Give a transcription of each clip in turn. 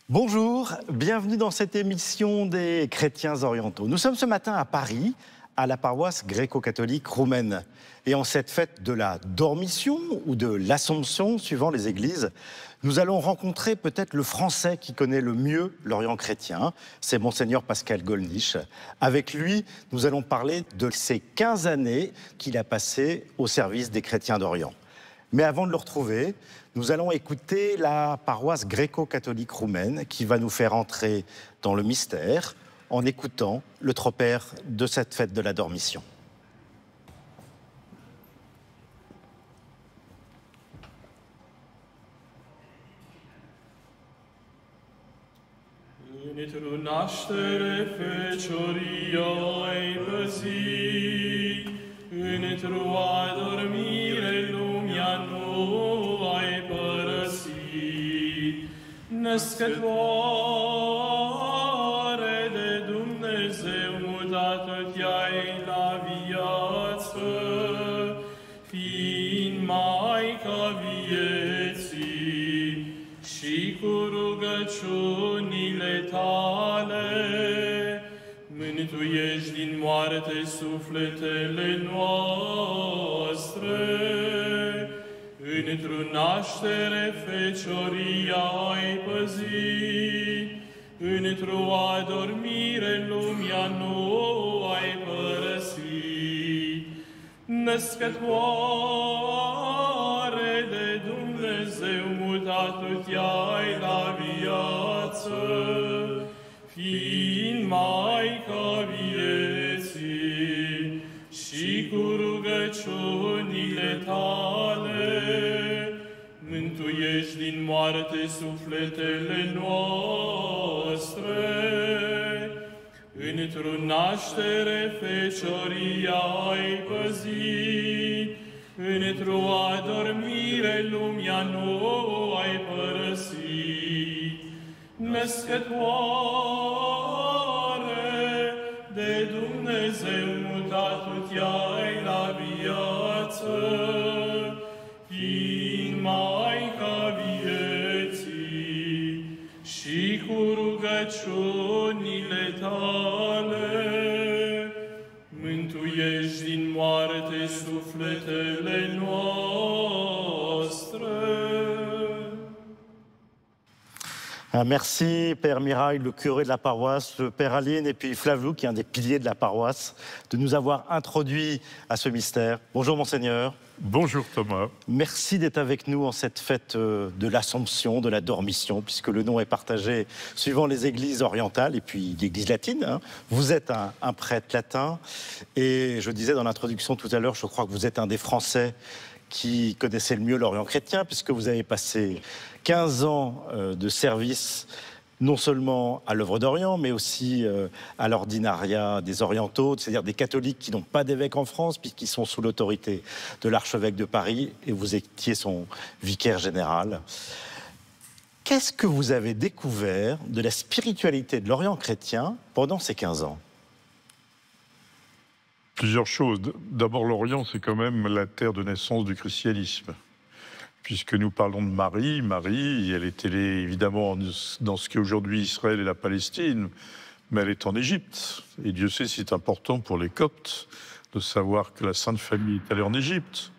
Bonjour, bienvenue dans cette émission des chrétiens orientaux. Nous sommes ce matin à Paris, à la paroisse gréco-catholique roumaine. Et en cette fête de la Dormition ou de l'Assomption, suivant les églises, nous allons rencontrer peut-être le Français qui connaît le mieux l'Orient chrétien. C'est Monseigneur Pascal Gollnisch. Avec lui, nous allons parler de ces 15 années qu'il a passées au service des chrétiens d'Orient. Mais avant de le retrouver, nous allons écouter la paroisse gréco-catholique roumaine qui va nous faire entrer dans le mystère en écoutant le tropère de cette fête de la Dormition. Născătoare de Dumnezeu, mutată-te-ai la viață, fiind Maica vieții și cu rugăciunile tale, mântuiești din moarte sufletele noastre. Într-o naștere fecioria ai păzit, într-o adormire lumea nu ai părăsit. Născătoare de Dumnezeu, mutată-te-ai la viață, fiind Maica vieții și cu rugăciunile tale, mântuiești din moarte sufletele noastre. Într-o naștere fecioria ai păzit, într-o adormire lumea nu ai părăsit. Născătoare de Dumnezeu, mutată-te-ai la viață, fiind Maica vieții și cu rugăciunile tale, mântuiești din moarte sufletele noastre. Merci Père Mirail, le curé de la paroisse, le Père Aline et puis Flavlou, qui est un des piliers de la paroisse, de nous avoir introduits à ce mystère. Bonjour Monseigneur. Bonjour Thomas. Merci d'être avec nous en cette fête de l'Assomption, de la Dormition, puisque le nom est partagé suivant les églises orientales et puis l'église latine. Hein. Vous êtes un prêtre latin et je disais dans l'introduction tout à l'heure, je crois que vous êtes un des Français qui connaissait le mieux l'Orient chrétien, puisque vous avez passé 15 ans de service, non seulement à l'œuvre d'Orient, mais aussi à l'ordinariat des orientaux, c'est-à-dire des catholiques qui n'ont pas d'évêque en France, puisqu'ils sont sous l'autorité de l'archevêque de Paris, et vous étiez son vicaire général. Qu'est-ce que vous avez découvert de la spiritualité de l'Orient chrétien pendant ces 15 ans ? Plusieurs choses. D'abord, l'Orient, c'est quand même la terre de naissance du christianisme. Puisque nous parlons de Marie, elle était évidemment dans ce qu'est aujourd'hui Israël et la Palestine, mais elle est en Égypte. Et Dieu sait si c'est important pour les Coptes de savoir que la Sainte Famille est allée en Égypte.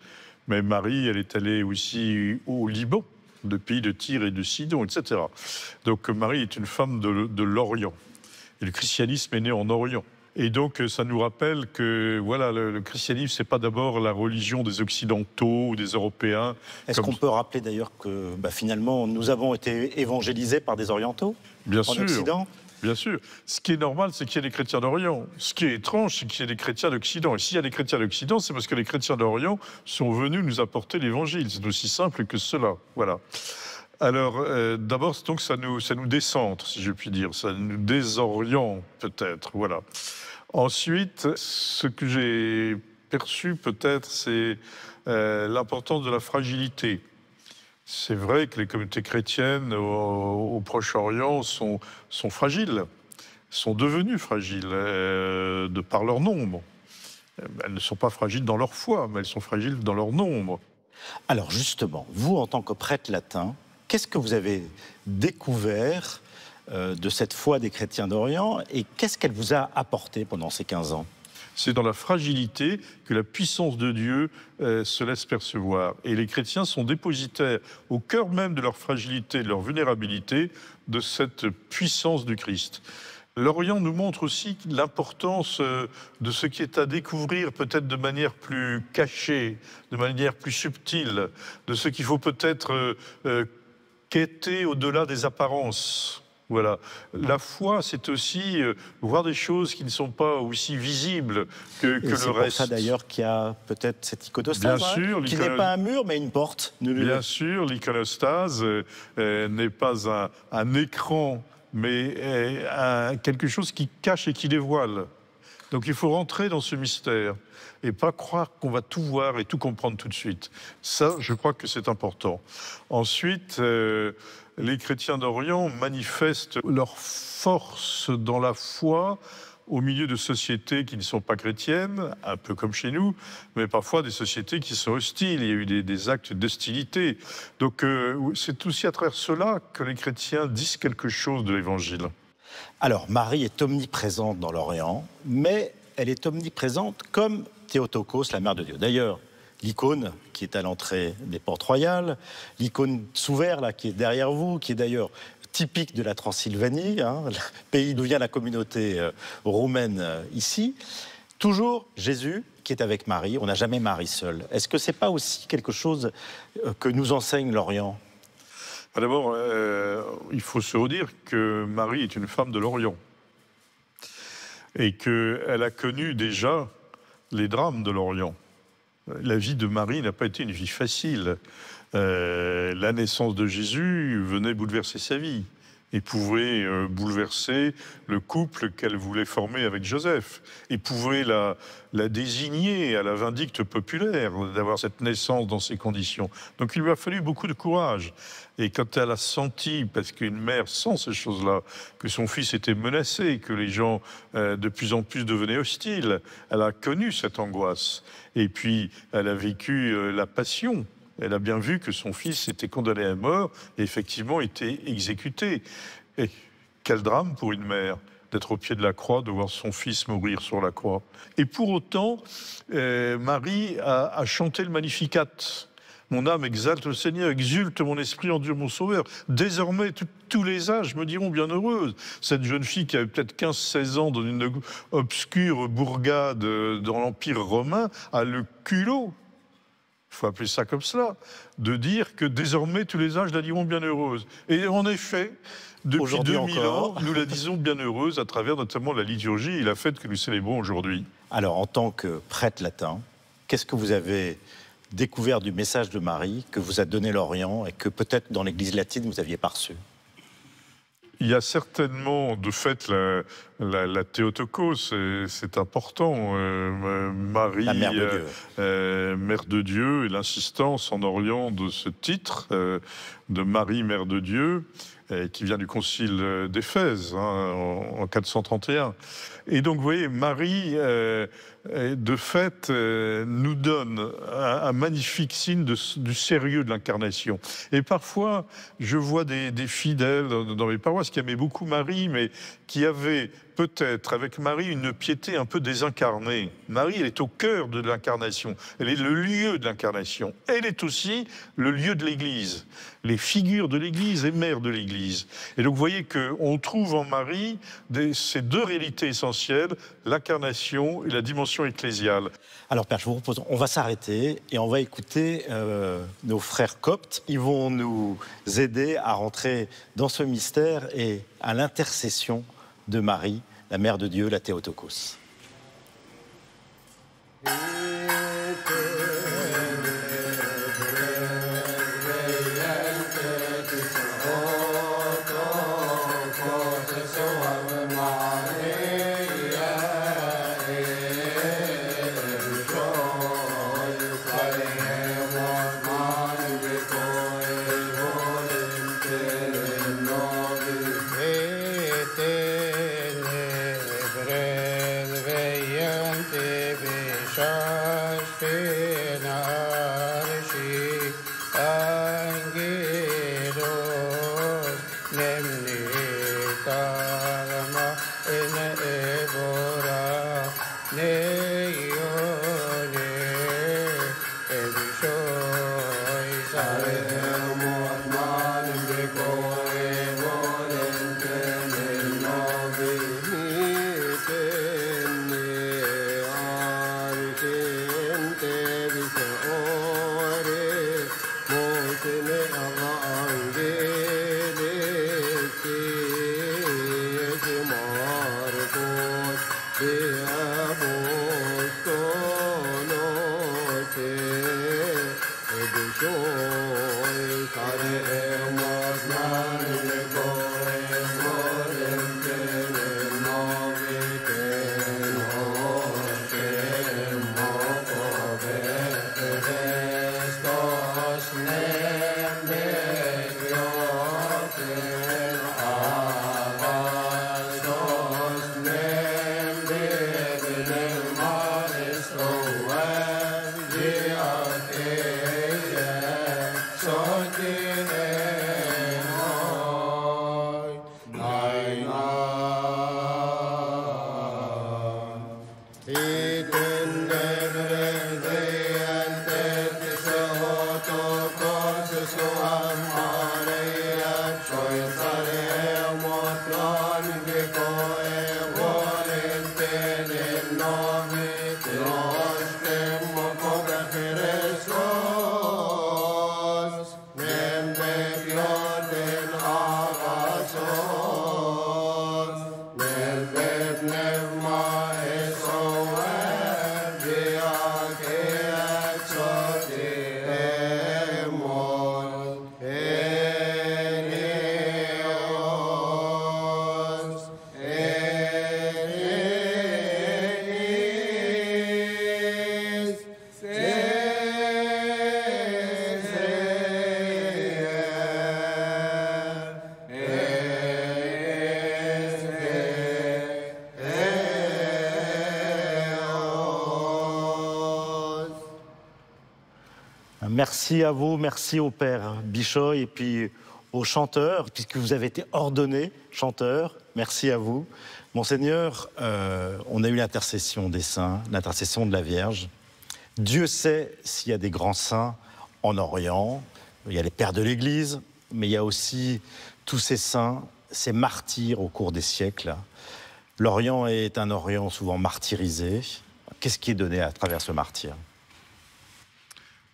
Mais Marie, elle est allée aussi au Liban, le pays de Tyr et de Sidon, etc. Donc Marie est une femme de l'Orient. Et le christianisme est né en Orient. Et donc, ça nous rappelle que voilà, le christianisme, c'est pas d'abord la religion des Occidentaux ou des Européens. Est-ce qu'on peut rappeler d'ailleurs que finalement, nous avons été évangélisés par des Orientaux en Occident ? Bien sûr. Ce qui est normal, c'est qu'il y ait des chrétiens d'Orient. Ce qui est étrange, c'est qu'il y ait des chrétiens d'Occident. Et s'il y a des chrétiens d'Occident, c'est parce que les chrétiens d'Orient sont venus nous apporter l'Évangile. C'est aussi simple que cela. Voilà. Alors, d'abord, donc, ça nous décentre, si je puis dire. Ça nous désoriente, peut-être. Voilà. Ensuite, ce que j'ai perçu peut-être, c'est l'importance de la fragilité. C'est vrai que les communautés chrétiennes au Proche-Orient sont fragiles, sont devenues fragiles de par leur nombre. Elles ne sont pas fragiles dans leur foi, mais elles sont fragiles dans leur nombre. Alors justement, vous, en tant que prêtre latin, qu'est-ce que vous avez découvert de cette foi des chrétiens d'Orient et qu'est-ce qu'elle vous a apporté pendant ces 15 ans? C'est dans la fragilité que la puissance de Dieu se laisse percevoir. Et les chrétiens sont dépositaires au cœur même de leur fragilité, de leur vulnérabilité, de cette puissance du Christ. L'Orient nous montre aussi l'importance de ce qui est à découvrir peut-être de manière plus cachée, de manière plus subtile, de ce qu'il faut peut-être quêter au-delà des apparences. Voilà. La foi, c'est aussi voir des choses qui ne sont pas aussi visibles que le reste. C'est pour ça d'ailleurs qu'il y a peut-être cette iconostase, bien sûr, qui n'est pas un mur mais une porte. Bien sûr, l'iconostase n'est pas un écran, mais quelque chose qui cache et qui dévoile. Donc il faut rentrer dans ce mystère et pas croire qu'on va tout voir et tout comprendre tout de suite. Ça, je crois que c'est important. Ensuite, les chrétiens d'Orient manifestent leur force dans la foi au milieu de sociétés qui ne sont pas chrétiennes, un peu comme chez nous, mais parfois des sociétés qui sont hostiles. Il y a eu des actes d'hostilité. Donc c'est aussi à travers cela que les chrétiens disent quelque chose de l'Évangile. Alors, Marie est omniprésente dans l'Orient, mais elle est omniprésente comme Théotokos, la Mère de Dieu. D'ailleurs, l'icône qui est à l'entrée des portes royales, l'icône Tsouver, là, qui est derrière vous, qui est d'ailleurs typique de la Transylvanie, le pays d'où vient la communauté roumaine ici. Toujours Jésus qui est avec Marie, on n'a jamais Marie seule. Est-ce que ce n'est pas aussi quelque chose que nous enseigne l'Orient ? D'abord, il faut se redire que Marie est une femme de l'Orient et qu'elle a connu déjà les drames de l'Orient. La vie de Marie n'a pas été une vie facile. La naissance de Jésus venait bouleverser sa vie et pouvait bouleverser le couple qu'elle voulait former avec Joseph et pouvait la désigner à la vindicte populaire d'avoir cette naissance dans ces conditions. Donc il lui a fallu beaucoup de courage. Et quand elle a senti, parce qu'une mère sent ces choses-là, que son fils était menacé, que les gens de plus en plus devenaient hostiles, elle a connu cette angoisse. Et puis elle a vécu la passion. Elle a bien vu que son fils était condamné à mort et effectivement était exécuté. Et quel drame pour une mère d'être au pied de la croix, de voir son fils mourir sur la croix. Et pour autant, Marie a chanté le Magnificat. Mon âme exalte le Seigneur, exulte mon esprit en Dieu mon Sauveur. Désormais, tous les âges me diront bienheureuse. Cette jeune fille qui avait peut-être 15-16 ans dans une obscure bourgade dans l'Empire romain a le culot, il faut appeler ça comme cela, de dire que désormais tous les âges la diront bienheureuse. Et en effet, depuis 2000 ans, nous la disons bienheureuse à travers notamment la liturgie et la fête que nous célébrons aujourd'hui. Alors, en tant que prêtre latin, qu'est-ce que vous avez découvert du message de Marie que vous a donné l'Orient et que peut-être dans l'Église latine vous n'aviez pas reçu? Il y a certainement, de fait, la Théotokos, c'est important. Marie, la Mère de Dieu. Mère de Dieu, et l'insistance en Orient de ce titre, de Marie, Mère de Dieu, qui vient du Concile d'Éphèse, en 431. Et donc, vous voyez, Marie, de fait, nous donne un magnifique signe du sérieux de l'incarnation. Et parfois, je vois des fidèles dans mes paroisses qui aimaient beaucoup Marie, mais qui avaient peut-être avec Marie une piété un peu désincarnée. Marie, elle est au cœur de l'incarnation. Elle est le lieu de l'incarnation. Elle est aussi le lieu de l'Église. Les figures de l'Église et mère de l'Église. Et donc, vous voyez qu'on trouve en Marie ces deux réalités essentielles, l'incarnation et la dimension ecclésiale. Alors, Père, je vous propose, on va s'arrêter et on va écouter nos frères coptes. Ils vont nous aider à rentrer dans ce mystère et à l'intercession de Marie, la Mère de Dieu, la Théotokos. Merci à vous, merci au père Bischoy et puis aux chanteurs, puisque vous avez été ordonné chanteur. Merci à vous. Monseigneur, on a eu l'intercession des saints, l'intercession de la Vierge. Dieu sait s'il y a des grands saints en Orient. Il y a les pères de l'Église, mais il y a aussi tous ces saints, ces martyrs au cours des siècles. L'Orient est un Orient souvent martyrisé. Qu'est-ce qui est donné à travers ce martyr ?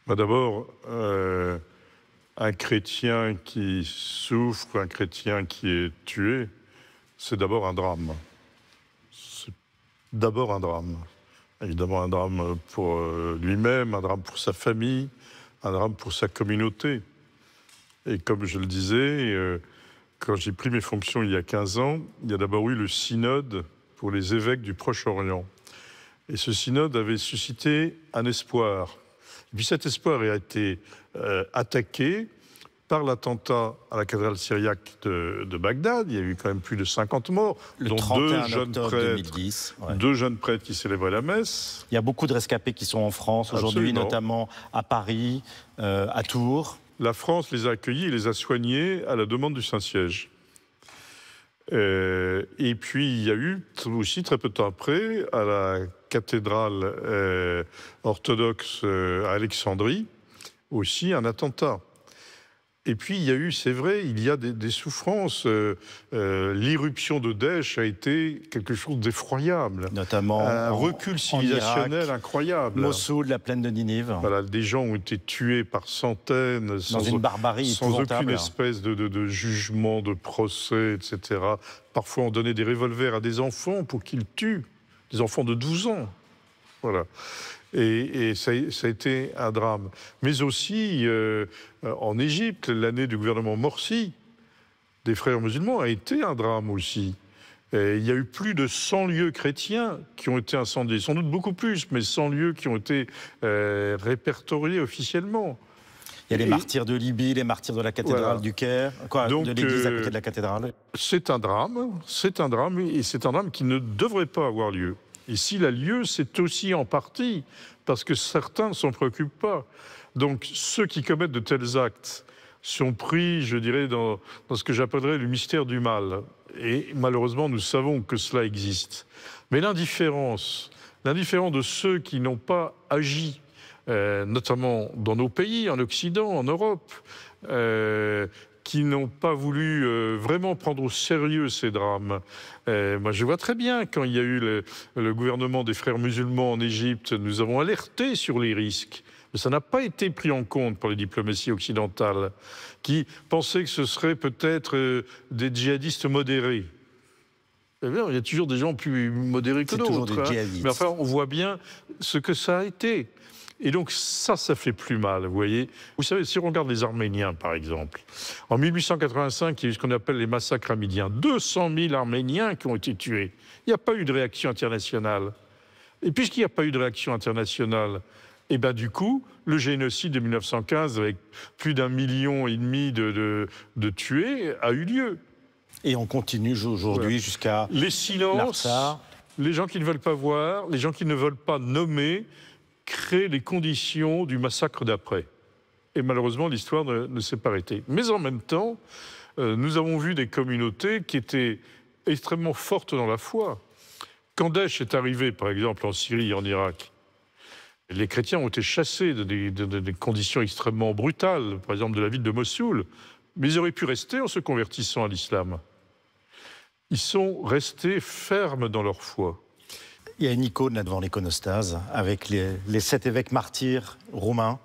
D'abord, un chrétien qui souffre, un chrétien qui est tué, c'est d'abord un drame. C'est d'abord un drame. Évidemment, un drame pour lui-même, un drame pour sa famille, un drame pour sa communauté. Et comme je le disais, quand j'ai pris mes fonctions il y a 15 ans, il y a d'abord eu le synode pour les évêques du Proche-Orient. Et ce synode avait suscité un espoir. Et puis cet espoir a été attaqué par l'attentat à la cathédrale syriaque de Bagdad. Il y a eu quand même plus de 50 morts, dont deux jeunes prêtres qui célébraient la messe. Il y a beaucoup de rescapés qui sont en France aujourd'hui, notamment à Paris, à Tours. La France les a accueillis et les a soignés à la demande du Saint-Siège. Et puis il y a eu aussi très peu de temps après, à la cathédrale orthodoxe à Alexandrie, aussi un attentat. Et puis il y a eu, c'est vrai, il y a des souffrances. L'irruption de Daesh a été quelque chose d'effroyable. Notamment un recul civilisationnel Irak, incroyable. Mossoul, la plaine de Ninive. Voilà, des gens ont été tués par centaines, sans une barbarie sans aucune espèce de jugement, de procès, etc. Parfois on donnait des revolvers à des enfants pour qu'ils tuent, des enfants de 12 ans. Voilà. Et ça a été un drame. Mais aussi, en Égypte, l'année du gouvernement Morsi, des frères musulmans, a été un drame aussi. Et il y a eu plus de 100 lieux chrétiens qui ont été incendiés. Sans doute beaucoup plus, mais 100 lieux qui ont été répertoriés officiellement. Il y a les martyrs de Libye, les martyrs de la cathédrale du Caire, de l'église à côté de la cathédrale. C'est un drame, et c'est un drame qui ne devrait pas avoir lieu. Et s'il a lieu, c'est aussi en partie parce que certains ne s'en préoccupent pas. Donc ceux qui commettent de tels actes sont pris, je dirais, dans ce que j'appellerais le mystère du mal. Et malheureusement, nous savons que cela existe. Mais l'indifférence de ceux qui n'ont pas agi notamment dans nos pays, en Occident, en Europe, qui n'ont pas voulu vraiment prendre au sérieux ces drames. Moi, je vois très bien, quand il y a eu le gouvernement des frères musulmans en Égypte, nous avons alerté sur les risques. Mais ça n'a pas été pris en compte par les diplomaties occidentales, qui pensaient que ce serait peut-être des djihadistes modérés. Il y a toujours des gens plus modérés que d'autres. Mais enfin, on voit bien ce que ça a été. Et donc ça fait plus mal, vous voyez. Vous savez, si on regarde les Arméniens, par exemple, en 1885, il y a eu ce qu'on appelle les massacres hamidiens. 200 000 Arméniens qui ont été tués. Il n'y a pas eu de réaction internationale. Et puisqu'il n'y a pas eu de réaction internationale, et bien du coup, le génocide de 1915, avec plus d'1,5 million de tués, a eu lieu. Et on continue aujourd'hui jusqu'à les silences, les gens qui ne veulent pas voir, les gens qui ne veulent pas nommer, créent les conditions du massacre d'après. Et malheureusement, l'histoire ne s'est pas arrêtée. Mais en même temps, nous avons vu des communautés qui étaient extrêmement fortes dans la foi. Quand Daesh est arrivé, par exemple, en Syrie et en Irak, les chrétiens ont été chassés dans des conditions extrêmement brutales, par exemple de la ville de Mossoul, mais ils auraient pu rester en se convertissant à l'islam. Ils sont restés fermes dans leur foi. Il y a une icône là devant l'iconostase avec les 7 évêques martyrs roumains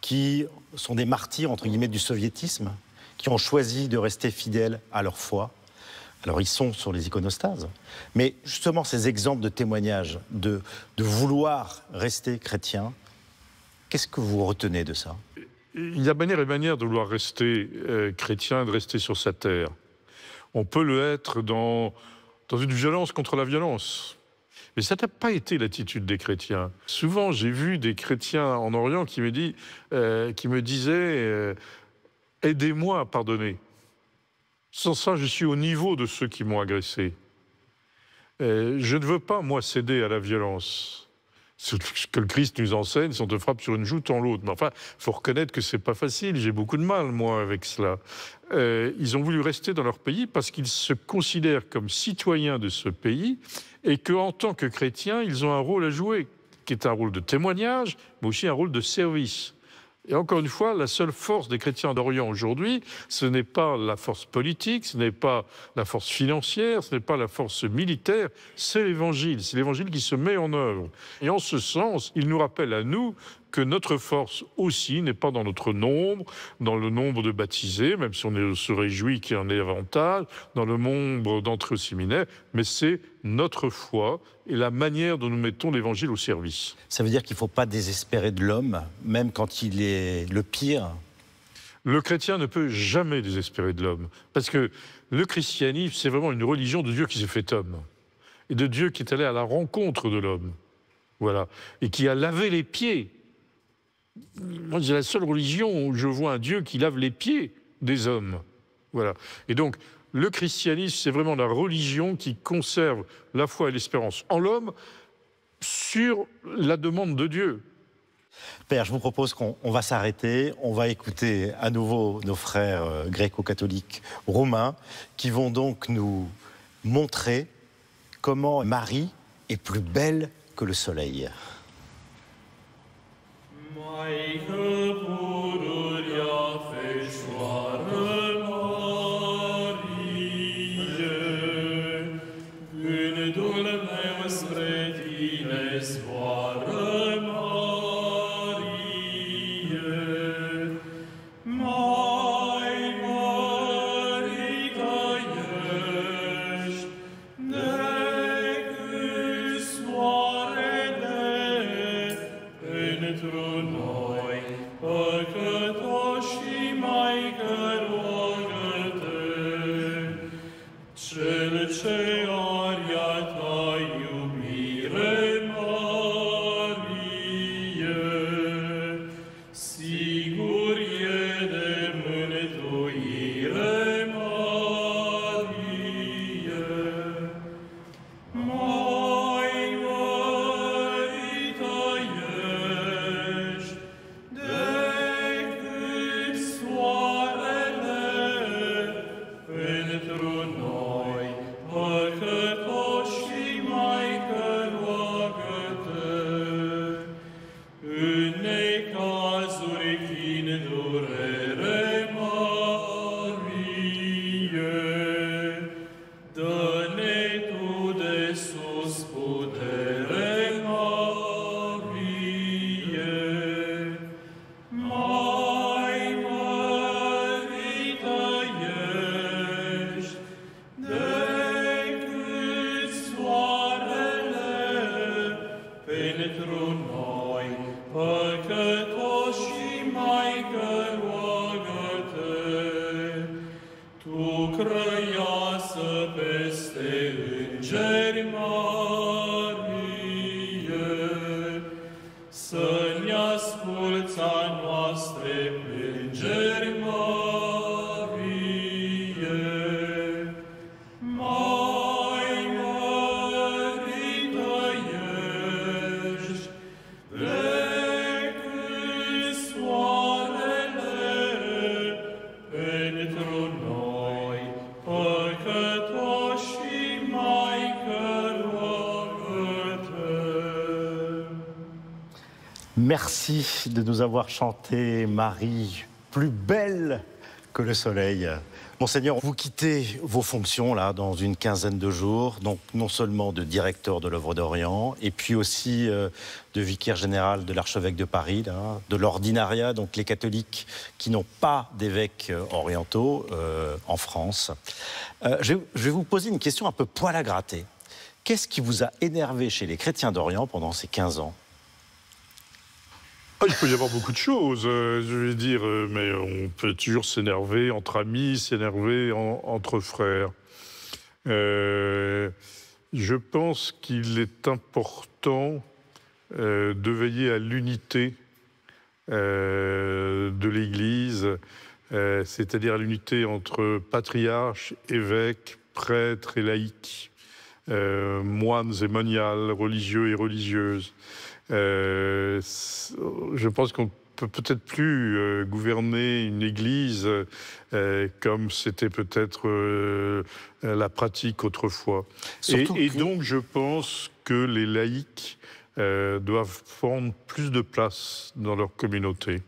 qui sont des martyrs, entre guillemets, du soviétisme, qui ont choisi de rester fidèles à leur foi. Alors, ils sont sur les iconostases. Mais justement, ces exemples de témoignages, de vouloir rester chrétien, qu'est-ce que vous retenez de ça ? Il y a manière et manière de vouloir rester chrétien, de rester sur sa terre. On peut le être dans une violence contre la violence. Mais ça n'a pas été l'attitude des chrétiens. Souvent, j'ai vu des chrétiens en Orient qui me disaient « Aidez-moi à pardonner ». Sans ça, je suis au niveau de ceux qui m'ont agressé. Je ne veux pas, moi, céder à la violence. Ce que le Christ nous enseigne, si on te frappe sur une joue, tends l'autre. Mais enfin, il faut reconnaître que c'est pas facile. J'ai beaucoup de mal, moi, avec cela. Ils ont voulu rester dans leur pays parce qu'ils se considèrent comme citoyens de ce pays et qu'en tant que chrétiens, ils ont un rôle à jouer, qui est un rôle de témoignage, mais aussi un rôle de service. Et encore une fois, la seule force des chrétiens d'Orient aujourd'hui, ce n'est pas la force politique, ce n'est pas la force financière, ce n'est pas la force militaire, c'est l'Évangile. C'est l'Évangile qui se met en œuvre. Et en ce sens, il nous rappelle à nous que notre force aussi n'est pas dans notre nombre, dans le nombre de baptisés, même si on se réjouit qu'il y en ait avantage, dans le nombre d'entrées au séminaire, mais c'est notre foi et la manière dont nous mettons l'Évangile au service. Ça veut dire qu'il ne faut pas désespérer de l'homme, même quand il est le pire ? Le chrétien ne peut jamais désespérer de l'homme, parce que le christianisme, c'est vraiment une religion de Dieu qui s'est fait homme, et de Dieu qui est allé à la rencontre de l'homme, voilà, et qui a lavé les pieds. Moi, c'est la seule religion où je vois un Dieu qui lave les pieds des hommes. Voilà. Et donc, le christianisme, c'est vraiment la religion qui conserve la foi et l'espérance en l'homme sur la demande de Dieu. Père, je vous propose qu'on va s'arrêter. On va écouter à nouveau nos frères gréco-catholiques roumains qui vont donc nous montrer comment Marie est plus belle que le soleil. Maică pururea Fecioară Marie, gândul meu spre tine zboară, Marie, mai mărită ești decât soarele într-un păcătoși Maică, roagă-te, cel ce are a ta iubire, Marie, sigur e de mântuire, Marie, mai mărită ești decât soarele pentru noi, păcătoși Maică, roagă-te. În Merci de nous avoir chanté Marie, plus belle que le soleil. Monseigneur, vous quittez vos fonctions là dans une quinzaine de jours, donc non seulement de directeur de l'œuvre d'Orient, et puis aussi de vicaire général de l'archevêque de Paris, là, de l'ordinariat, donc les catholiques qui n'ont pas d'évêques orientaux en France. Je vais vous poser une question un peu poil à gratter. Qu'est-ce qui vous a énervé chez les chrétiens d'Orient pendant ces 15 ans ? Il peut y avoir beaucoup de choses, je vais dire, mais on peut toujours s'énerver entre amis, s'énerver entre frères. Je pense qu'il est important de veiller à l'unité de l'Église, c'est-à-dire à l'unité entre patriarches, évêques, prêtres et laïcs, moines et moniales, religieux et religieuses. Je pense qu'on peut peut-être plus gouverner une église comme c'était peut-être la pratique autrefois. Et donc je pense que les laïcs doivent prendre plus de place dans leur communauté.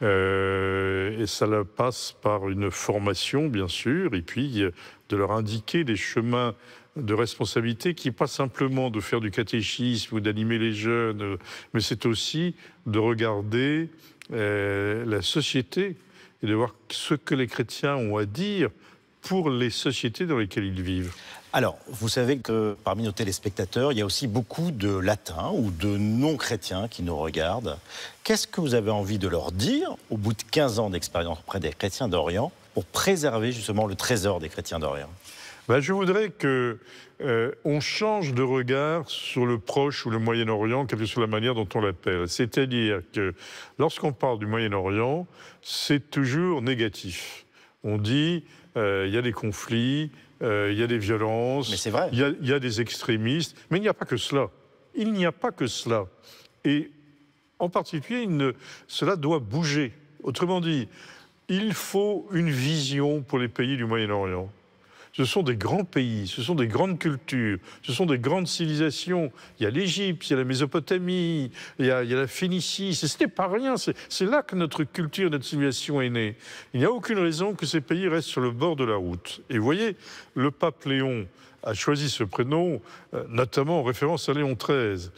Et ça passe par une formation, bien sûr, et puis de leur indiquer des chemins de responsabilité qui n'est pas simplement de faire du catéchisme ou d'animer les jeunes, mais c'est aussi de regarder la société et de voir ce que les chrétiens ont à dire pour les sociétés dans lesquelles ils vivent. Alors, vous savez que parmi nos téléspectateurs, il y a aussi beaucoup de latins ou de non-chrétiens qui nous regardent. Qu'est-ce que vous avez envie de leur dire, au bout de 15 ans d'expérience auprès des chrétiens d'Orient, pour préserver justement le trésor des chrétiens d'Orient ? Je voudrais qu'on change de regard sur le Proche ou le Moyen-Orient, quelle que soit la manière dont on l'appelle. C'est-à-dire que lorsqu'on parle du Moyen-Orient, c'est toujours négatif. On dit il y a des conflits, il y a des violences, mais c'est vrai. Il y a des extrémistes, mais il n'y a pas que cela. Il n'y a pas que cela. Et en particulier, cela doit bouger. Autrement dit, il faut une vision pour les pays du Moyen-Orient. Ce sont des grands pays, ce sont des grandes cultures, ce sont des grandes civilisations. Il y a l'Égypte, il y a la Mésopotamie, il y a la Phénicie. Ce n'est pas rien, c'est là que notre culture, notre civilisation est née. Il n'y a aucune raison que ces pays restent sur le bord de la route. Et vous voyez, le pape Léon a choisi ce prénom, notamment en référence à Léon XIII.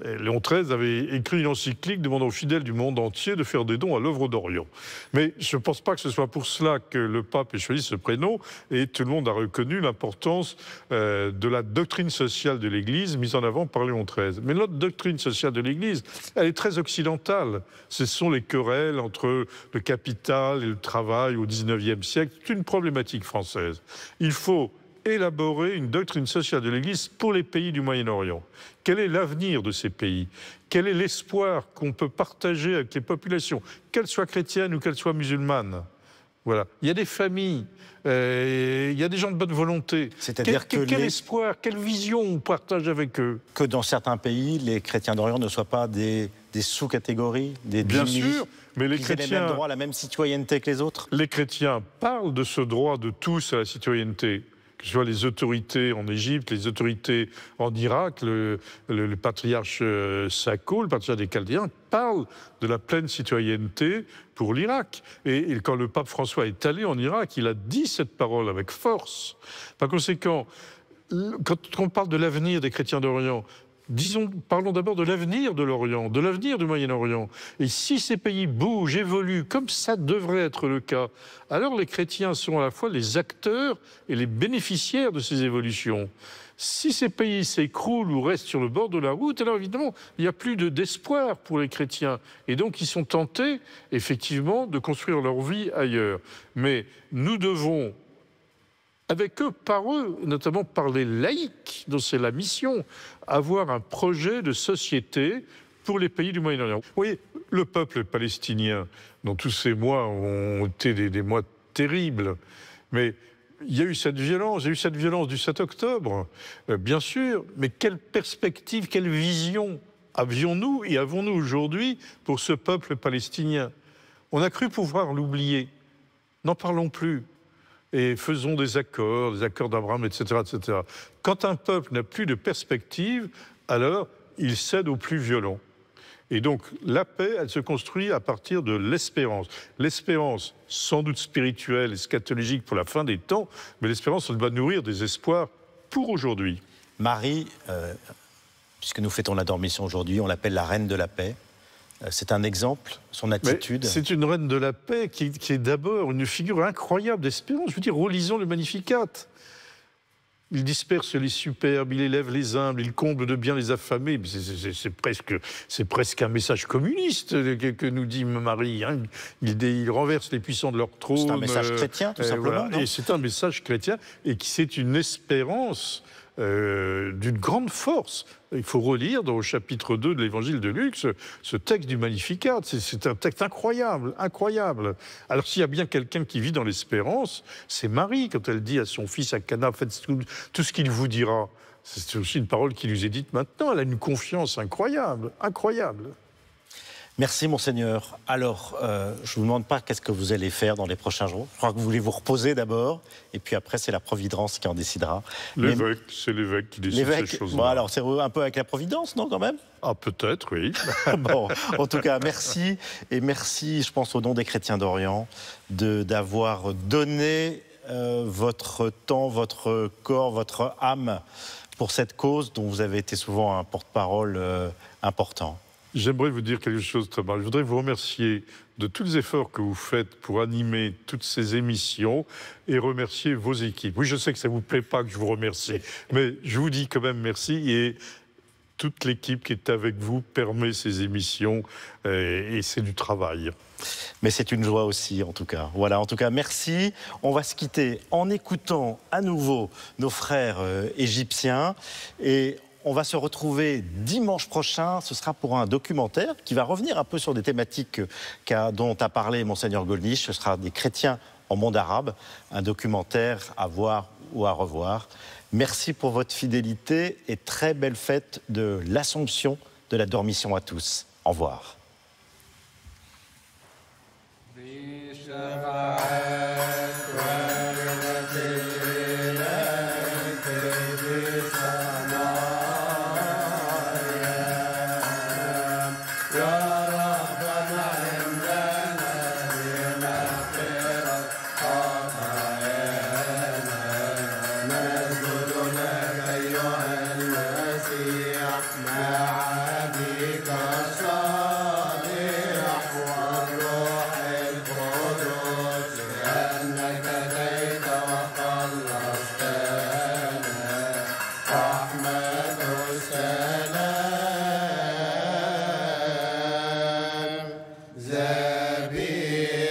Et Léon XIII avait écrit une encyclique demandant aux fidèles du monde entier de faire des dons à l'œuvre d'Orient. Mais je ne pense pas que ce soit pour cela que le pape ait choisi ce prénom, et tout le monde a reconnu l'importance de la doctrine sociale de l'Église mise en avant par Léon XIII. Mais notre doctrine sociale de l'Église, elle est très occidentale. Ce sont les querelles entre le capital et le travail au XIXe siècle. C'est une problématique française. Il faut élaborer une doctrine sociale de l'Église pour les pays du Moyen-Orient. Quel est l'avenir de ces pays ? Quel est l'espoir qu'on peut partager avec les populations, qu'elles soient chrétiennes ou qu'elles soient musulmanes ? Voilà. Il y a des familles, il y a des gens de bonne volonté. C'est-à-dire quel espoir, quelle vision on partage avec eux ? Que dans certains pays, les chrétiens d'Orient ne soient pas des sous-catégories, des Bien sûr, mais les chrétiens aient le même droit à la même citoyenneté que les autres. Les chrétiens parlent de ce droit de tous à la citoyenneté. que ce soit les autorités en Égypte, les autorités en Irak, le patriarche Sako, le patriarche des Chaldéens, parle de la pleine citoyenneté pour l'Irak. Et quand le pape François est allé en Irak, il a dit cette parole avec force. Par conséquent, quand on parle de l'avenir des chrétiens d'Orient, parlons d'abord de l'avenir de l'Orient, de l'avenir du Moyen-Orient. Et si ces pays bougent, évoluent, comme ça devrait être le cas, alors les chrétiens sont à la fois les acteurs et les bénéficiaires de ces évolutions. Si ces pays s'écroulent ou restent sur le bord de la route, alors évidemment, il n'y a plus d'espoir pour les chrétiens. Et donc, ils sont tentés, effectivement, de construire leur vie ailleurs. Mais nous devons, avec eux, par eux, notamment par les laïcs, dont c'est la mission, avoir un projet de société pour les pays du Moyen-Orient. Vous voyez, le peuple palestinien, dont tous ces mois ont été des mois terribles, mais il y a eu cette violence, du 7 octobre, bien sûr, mais quelle perspective, quelle vision avions-nous et avons-nous aujourd'hui pour ce peuple palestinien? On a cru pouvoir l'oublier. N'en parlons plus. Et faisons des accords d'Abraham, etc., etc. Quand un peuple n'a plus de perspective, alors il cède aux plus violents. Et donc la paix, elle se construit à partir de l'espérance. L'espérance, sans doute spirituelle et scatologique pour la fin des temps, mais l'espérance, elle doit nourrir des espoirs pour aujourd'hui. Marie, puisque nous fêtons la Dormition aujourd'hui, on l'appelle la reine de la paix. C'est un exemple, son attitude. C'est une reine de la paix qui est d'abord une figure incroyable d'espérance. Je veux dire, relisons le Magnificat. Il disperse les superbes, il élève les humbles, il comble de bien les affamés. C'est presque un message communiste que nous dit Marie. Hein. Il renverse les puissants de leur trône. C'est un message chrétien, tout simplement. Voilà. Et c'est un message chrétien et c'est une espérance d'une grande force. Il faut relire au chapitre 2 de l'évangile de Luc ce texte du Magnificat. C'est un texte incroyable, incroyable. Alors s'il y a bien quelqu'un qui vit dans l'espérance, c'est Marie, quand elle dit à son fils à Cana, faites tout ce qu'il vous dira. C'est aussi une parole qui lui est dite maintenant. Elle a une confiance incroyable, incroyable. Merci, Monseigneur. Alors, je ne vous demande pas qu'est-ce que vous allez faire dans les prochains jours. Je crois que vous voulez vous reposer d'abord, et puis après, c'est la Providence qui en décidera. L'évêque, c'est l'évêque qui décide ces choses-là. Bon, alors, c'est un peu avec la Providence, non, quand même? Ah, peut-être, oui. Bon, en tout cas, merci. Et merci, je pense, au nom des chrétiens d'Orient, d'avoir donné votre temps, votre corps, votre âme pour cette cause dont vous avez été souvent un porte-parole important. J'aimerais vous dire quelque chose, Thomas. Je voudrais vous remercier de tous les efforts que vous faites pour animer toutes ces émissions et remercier vos équipes. Oui, je sais que ça ne vous plaît pas que je vous remercie, mais je vous dis quand même merci et toute l'équipe qui est avec vous permet ces émissions et c'est du travail. Mais c'est une joie aussi, en tout cas. Voilà, en tout cas, merci. On va se quitter en écoutant à nouveau nos frères égyptiens et on va se retrouver dimanche prochain. Ce sera pour un documentaire qui va revenir un peu sur des thématiques dont a parlé Monseigneur Gollnisch. Ce sera des chrétiens en monde arabe. Un documentaire à voir ou à revoir. Merci pour votre fidélité et très belle fête de l'Assomption de la Dormition à tous. Au revoir. ذبيحة